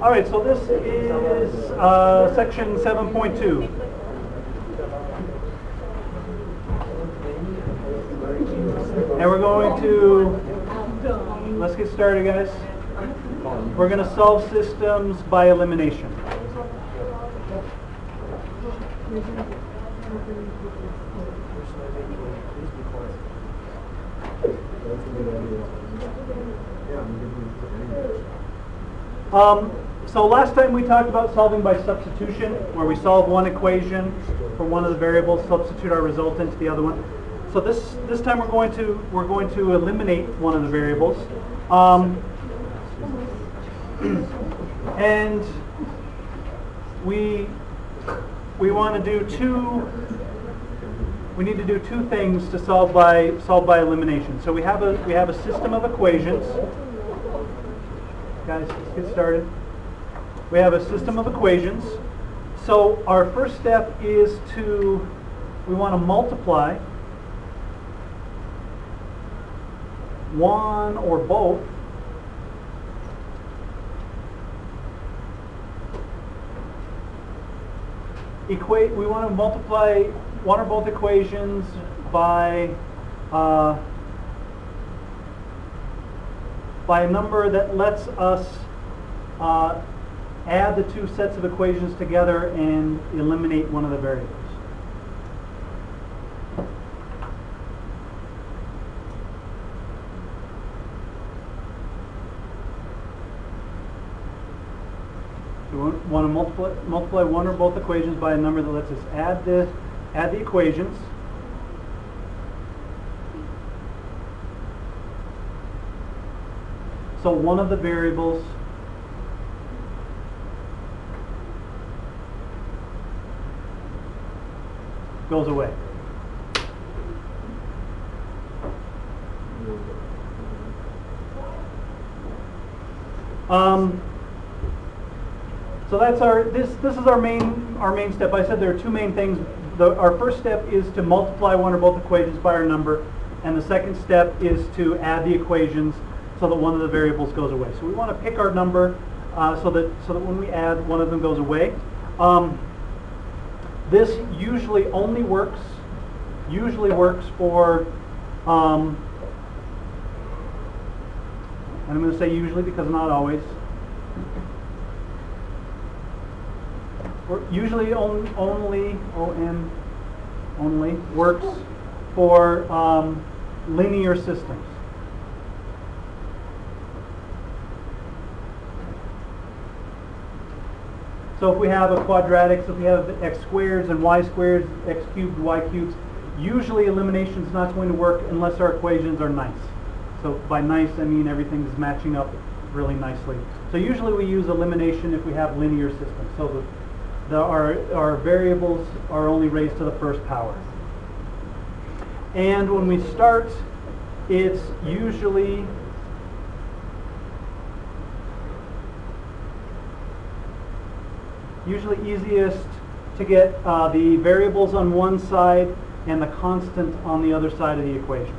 All right, so this is section 7.2. And we're going to, let's get started, guys. We're going to solve systems by elimination. So last time we talked about solving by substitution, where we solve one equation for one of the variables, substitute our result into the other one. So this time we're going to eliminate one of the variables, and we want to do two. We need to do two things to solve by elimination. So we have a system of equations. Guys, let's get started. We have a system of equations. So our first step is we want to multiply one or both we want to multiply one or both equations by a number that lets us add the two sets of equations together and eliminate one of the variables. So we want to multiply one or both equations by a number that lets us add the equations. So one of the variables goes away. So that's this is our main step. I said there are two main things. Our first step is to multiply one or both equations by our number, and the second step is to add the equations so that one of the variables goes away. So we want to pick our number so that when we add, one of them goes away. This usually only works for, and I'm going to say usually because not always. Usually only works for linear systems. So if we have a quadratic, so if we have x squareds and y squareds, x cubed, y cubed, usually elimination is not going to work unless our equations are nice. So by nice, I mean everything is matching up really nicely. So usually we use elimination if we have linear systems. So our variables are only raised to the first power. And when we start, it's usually easiest to get the variables on one side and the constant on the other side of the equation.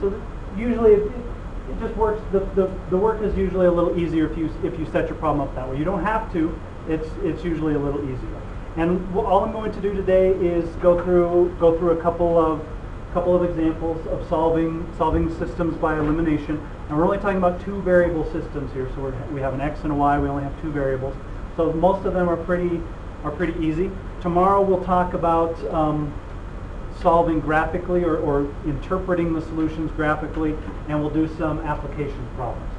So usually it just works. The work is usually a little easier if you set your problem up that way. You don't have to. It's usually a little easier. And all I'm going to do today is go through a couple of examples of solving systems by elimination. And we're only talking about two variable systems here. So we have an x and a y. We only have two variables. So most of them are pretty easy. Tomorrow we'll talk about solving graphically or interpreting the solutions graphically, and we'll do some application problems.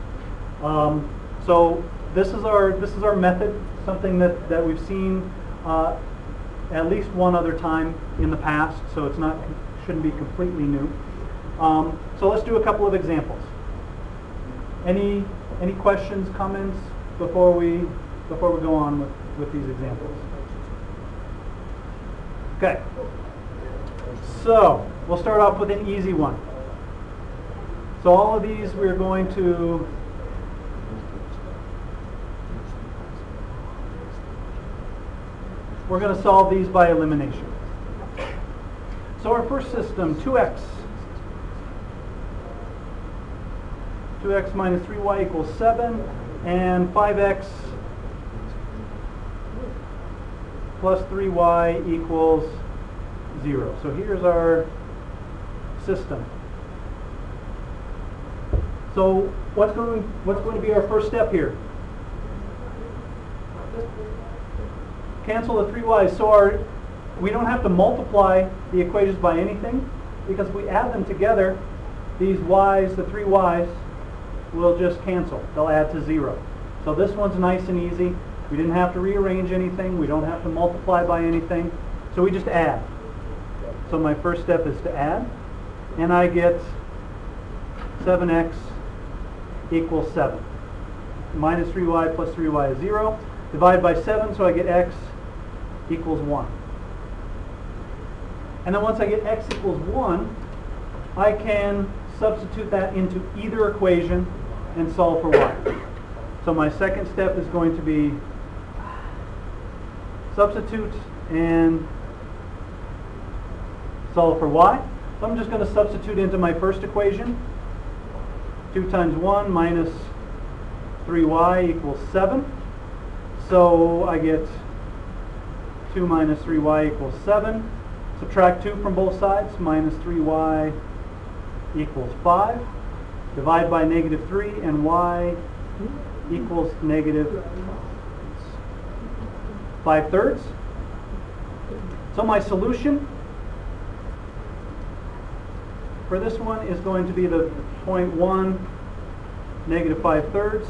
So this is our method, something that we've seen at least one other time in the past, so shouldn't be completely new. So let's do a couple of examples. Any questions, comments before we before we go on with these examples. Okay. So we'll start off with an easy one. So all of these we're going to solve these by elimination. So our first system, 2x. 2x minus 3y equals 7, and 5x plus 3y equals 0. So here's our system. So what's going to be our first step here? Cancel the 3y's. So we don't have to multiply the equations by anything, because if we add them together, these y's, the 3y's, will just cancel. They'll add to 0. So this one's nice and easy. We didn't have to rearrange anything. We don't have to multiply by anything. So we just add. So my first step is to add. And I get 7x equals 7. Minus 3y plus 3y is 0. Divide by 7, so I get x equals 1. And then once I get x equals 1, I can substitute that into either equation and solve for y. So my second step is going to be substitute and solve for y. So I'm just going to substitute into my first equation. 2 times 1 minus 3y equals 7. So I get 2 minus 3y equals 7. Subtract 2 from both sides. Minus 3y equals 5. Divide by negative 3, and y equals negative 5/3. So my solution for this one is going to be the 0.1 negative 5/3.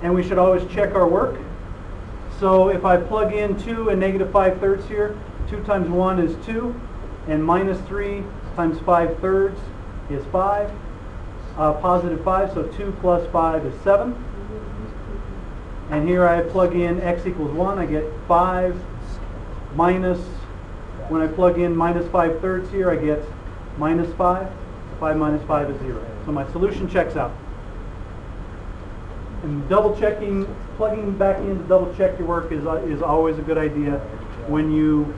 And we should always check our work. So if I plug in 2 and negative 5/3 here, 2 times 1 is 2, and minus 3 times 5/3 is 5, positive 5, so 2 plus 5 is 7. And here I plug in x equals 1, I get 5 minus, when I plug in minus 5/3 here, I get minus 5. 5 minus 5 is 0. So my solution checks out. And double checking, plugging back in to double check your work is always a good idea when you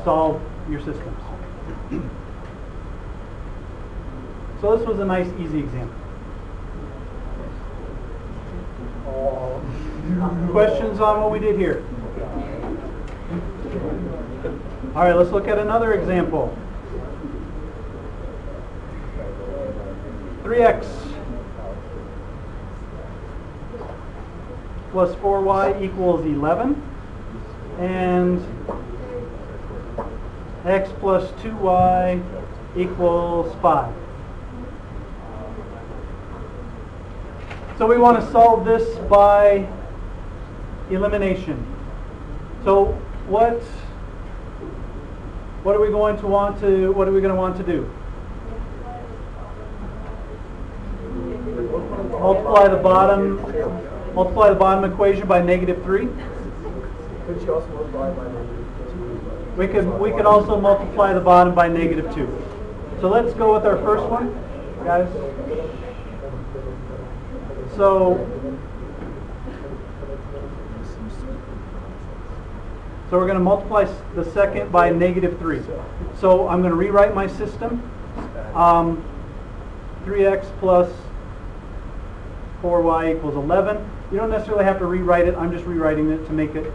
solve your systems. So this was a nice, easy example. Questions on what we did here? All right, let's look at another example. 3x plus 4y equals 11, and x plus 2y equals 5. So we want to solve this by elimination. So what are we going to want to do? Multiply the bottom equation by negative 3. Could you also multiply by negative 2? We could also multiply the bottom by negative 2. So let's go with our first one, guys. So we're going to multiply the second by negative 3. So I'm going to rewrite my system. 3x plus 4y equals 11. You don't necessarily have to rewrite it. I'm just rewriting it to make it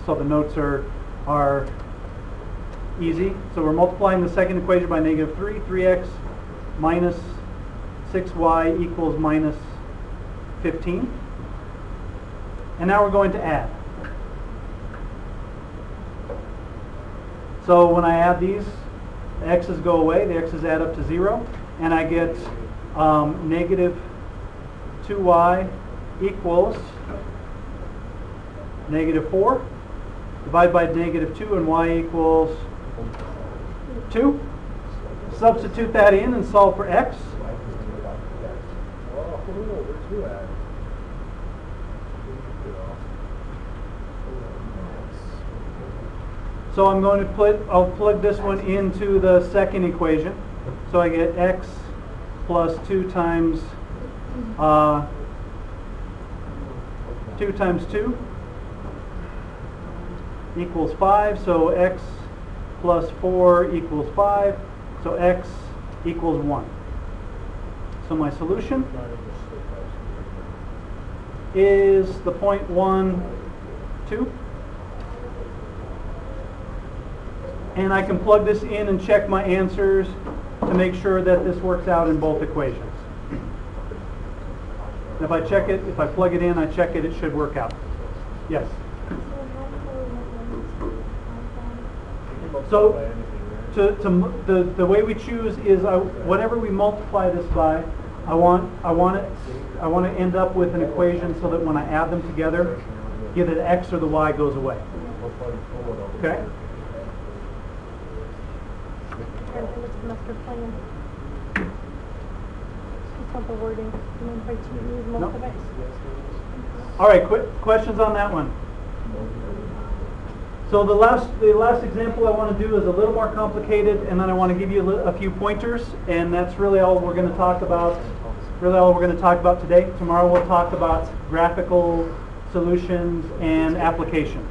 so the notes are easy. So we're multiplying the second equation by negative 3. 3x minus 6y equals minus 15. And now we're going to add. So when I add these, the x's go away. The x's add up to 0. And I get negative 2y equals negative 4. Divide by negative 2, and y equals 2. Substitute that in and solve for x. So I'm going to I'll plug this one into the second equation. So I get x plus 2 times 2 times 2 equals 5. So x plus 4 equals 5. So x equals 1. So my solution is the point 1, 2. And I can plug this in and check my answers to make sure that this works out in both equations. If I check it, if I plug it in, I check it, it should work out. Yes? So the way we choose is whatever we multiply this by, I want to end up with an equation so that when I add them together, either the x or the y goes away. Okay? Master plan. It's not the wording. No. All right, questions on that one? So the last example I want to do is a little more complicated, and then I want to give you a few pointers, and that's really all we're going to talk about. Really, all we're going to talk about today. Tomorrow we'll talk about graphical solutions and applications.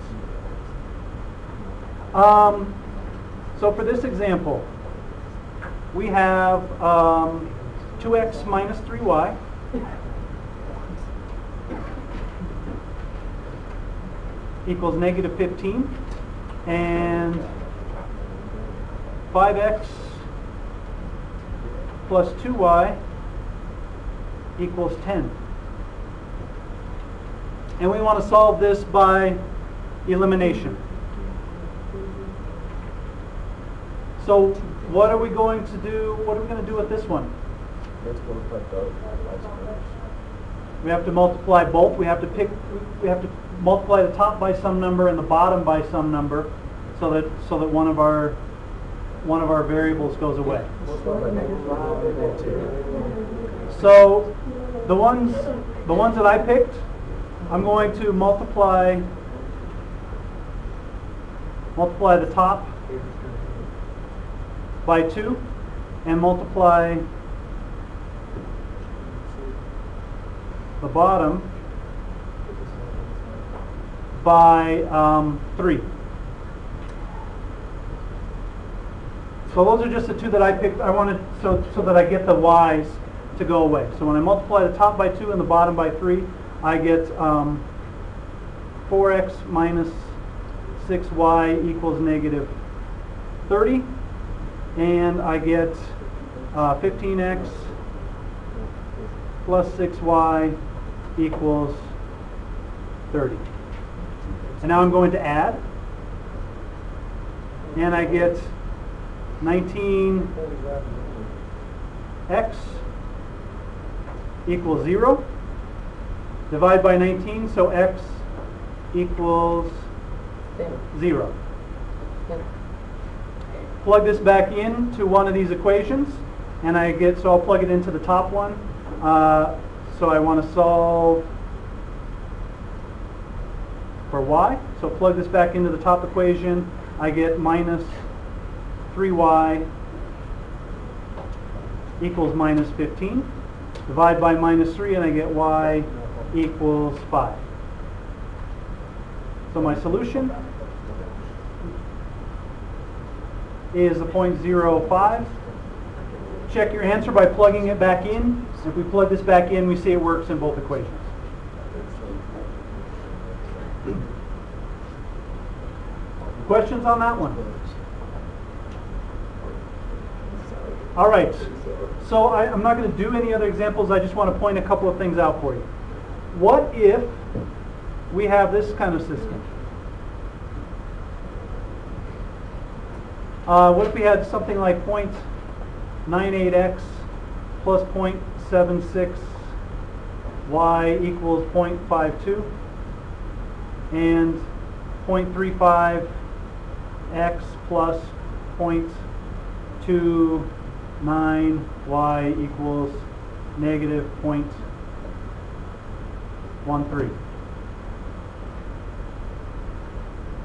So for this example, we have 2x minus 3y equals negative 15, and 5x plus 2y equals 10. And we want to solve this by elimination. So what are we going to do? What are we going to do with this one? We have to multiply both. We have to multiply the top by some number and the bottom by some number, so that one of our variables goes away. So the ones that I picked, I'm going to multiply the top by 2 and multiply the bottom by 3. So those are just the two that I picked. I wanted so that I get the y's to go away. So when I multiply the top by 2 and the bottom by 3, I get 4x minus 6y equals negative 30. And I get 15x plus 6y equals 30. And now I'm going to add. And I get 19x equals 0. Divide by 19, so x equals 0. Plug this back into one of these equations, and so I'll plug it into the top one. So I want to solve for y. So plug this back into the top equation. I get minus 3y equals minus 15. Divide by minus 3, and I get y equals 5. So my solution is the 0.05. Check your answer by plugging it back in. If we plug this back in, we see it works in both equations. Questions on that one? All right. So I'm not going to do any other examples. I just want to point a couple of things out for you. What if we have this kind of system? What if we had something like 0.98x plus 0.76y equals 0.52 and 0.35x plus 0.29y equals negative 0.13.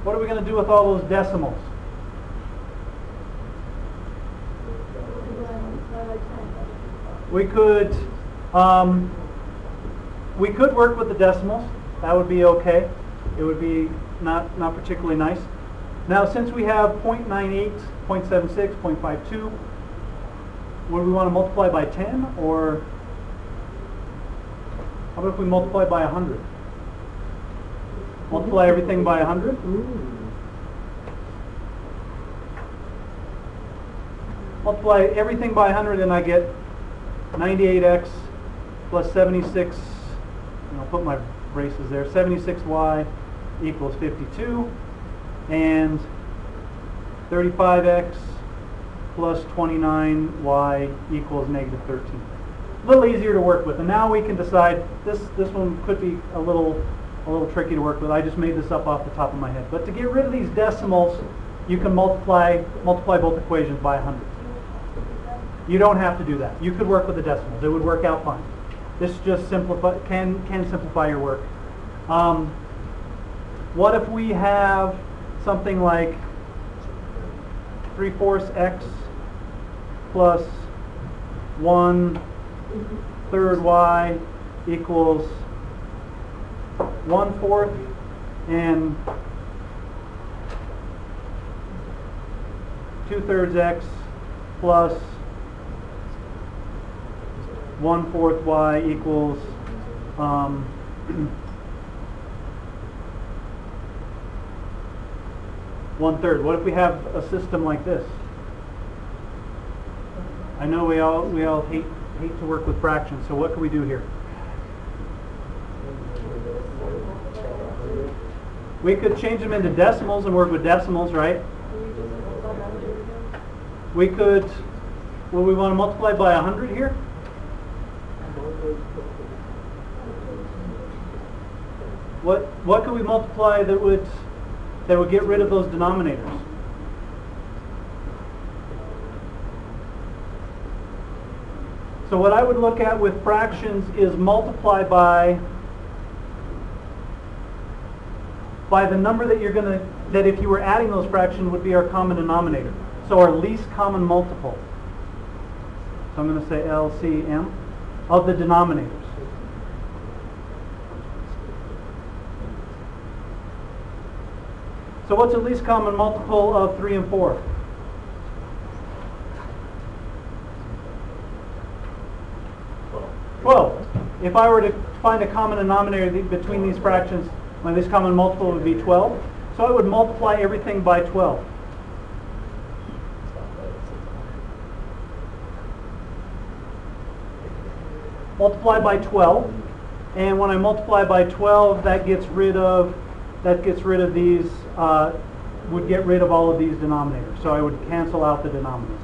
What are we going to do with all those decimals? We could work with the decimals. That would be okay. It would be not particularly nice. Now, since we have 0.98, 0.76, 0.52, would we want to multiply by 10, or how about if we multiply by 100? Multiply everything by 100? Multiply everything by 100 and I get 98x plus 76, and I'll put my braces there, 76y equals 52, and 35x plus 29y equals negative 13. A little easier to work with, and now we can decide, this one could be a little tricky to work with. I just made this up off the top of my head. But to get rid of these decimals, you can multiply both equations by 100. You don't have to do that. You could work with the decimals. It would work out fine. This just can simplify your work. What if we have something like 3/4 x plus 1/3 y equals 1/4 and 2/3 x plus 1/4 y equals 1/3. What if we have a system like this? I know we all hate to work with fractions, so what can we do here? We could change them into decimals and work with decimals, right? We could, will we want to multiply by 100 here? What could we multiply that would get rid of those denominators? So what I would look at with fractions is multiply by the number that if you were adding those fractions would be our common denominator. So our least common multiple. So I'm going to say LCM of the denominators. So what's the least common multiple of 3 and 4? 12. If I were to find a common denominator between these fractions, my least common multiple would be 12. So I would multiply everything by 12. Multiply by 12, and when I multiply by 12, that gets rid of these, would get rid of all of these denominators. So I would cancel out the denominators.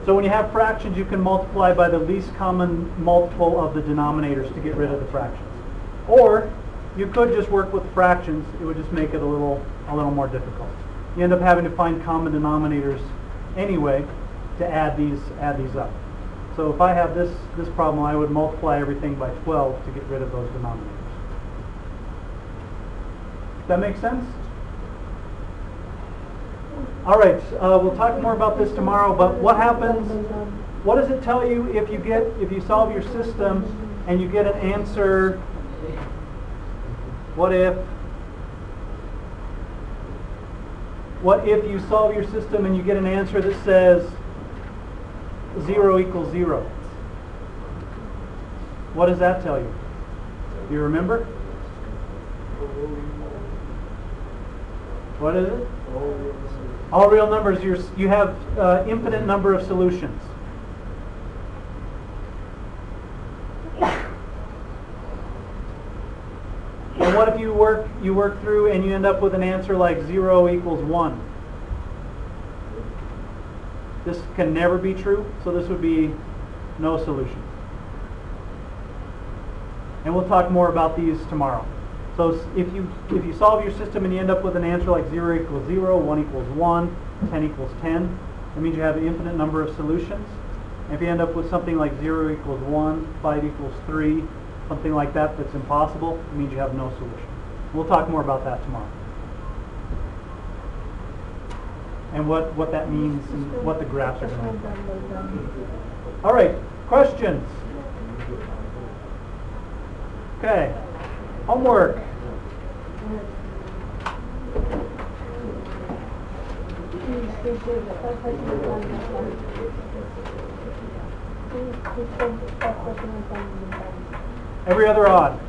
So when you have fractions, you can multiply by the least common multiple of the denominators to get rid of the fractions. Or you could just work with fractions. It would just make it a little more difficult. You end up having to find common denominators anyway to add these up. So if I have this problem, I would multiply everything by 12 to get rid of those denominators. Does that make sense? All right, we'll talk more about this tomorrow, but what happens, what does it tell you if you solve your system and you get an answer? What if you solve your system and you get an answer that says 0 equals 0? What does that tell you? Do you remember? What is it? All real numbers. You have infinite number of solutions. And what if you work through and you end up with an answer like 0 equals 1? This can never be true, so this would be no solution. And we'll talk more about these tomorrow. So if you solve your system and you end up with an answer like 0 equals 0, 1 equals 1, 10 equals 10, that means you have an infinite number of solutions. And if you end up with something like 0 equals 1, 5 equals 3, something like that that's impossible, it means you have no solution. We'll talk more about that tomorrow. and what that means and what the graphs are going to look like. All right, questions? Okay, homework. Every other odd.